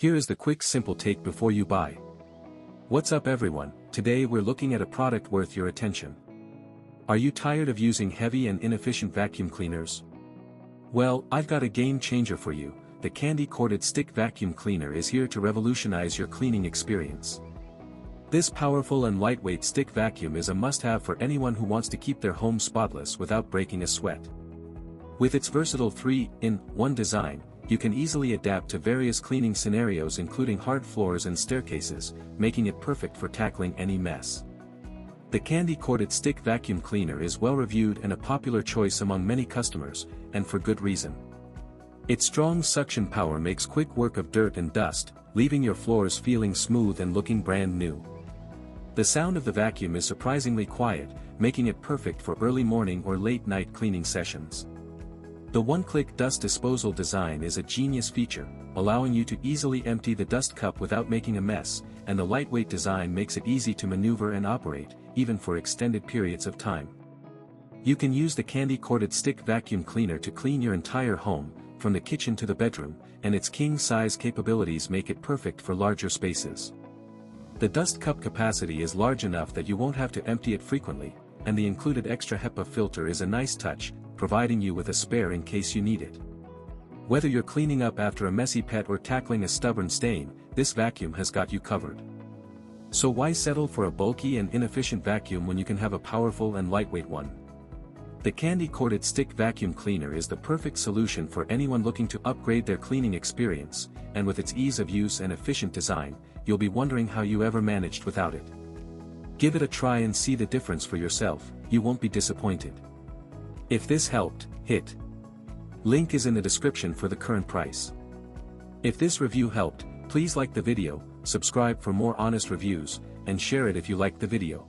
Here is the quick simple take before you buy. What's up everyone, today we're looking at a product worth your attention. Are you tired of using heavy and inefficient vacuum cleaners? Well, I've got a game changer for you. The candy-corded stick vacuum cleaner is here to revolutionize your cleaning experience. This powerful and lightweight stick vacuum is a must-have for anyone who wants to keep their home spotless without breaking a sweat. With its versatile 3-in-1 design, you can easily adapt to various cleaning scenarios including hard floors and staircases, making it perfect for tackling any mess. The candy-corded stick vacuum cleaner is well-reviewed and a popular choice among many customers, and for good reason. Its strong suction power makes quick work of dirt and dust, leaving your floors feeling smooth and looking brand new. The sound of the vacuum is surprisingly quiet, making it perfect for early morning or late-night cleaning sessions. The one-click dust disposal design is a genius feature, allowing you to easily empty the dust cup without making a mess, and the lightweight design makes it easy to maneuver and operate, even for extended periods of time. You can use the candy-corded stick vacuum cleaner to clean your entire home, from the kitchen to the bedroom, and its king-size capabilities make it perfect for larger spaces. The dust cup capacity is large enough that you won't have to empty it frequently, and the included extra HEPA filter is a nice touch, providing you with a spare in case you need it. Whether you're cleaning up after a messy pet or tackling a stubborn stain, this vacuum has got you covered. So why settle for a bulky and inefficient vacuum when you can have a powerful and lightweight one? The candy-corded stick vacuum cleaner is the perfect solution for anyone looking to upgrade their cleaning experience, and with its ease of use and efficient design, you'll be wondering how you ever managed without it. Give it a try and see the difference for yourself, you won't be disappointed. If this helped, hit link is in the description for the current price. If this review helped, please like the video, subscribe for more honest reviews, and share it if you liked the video.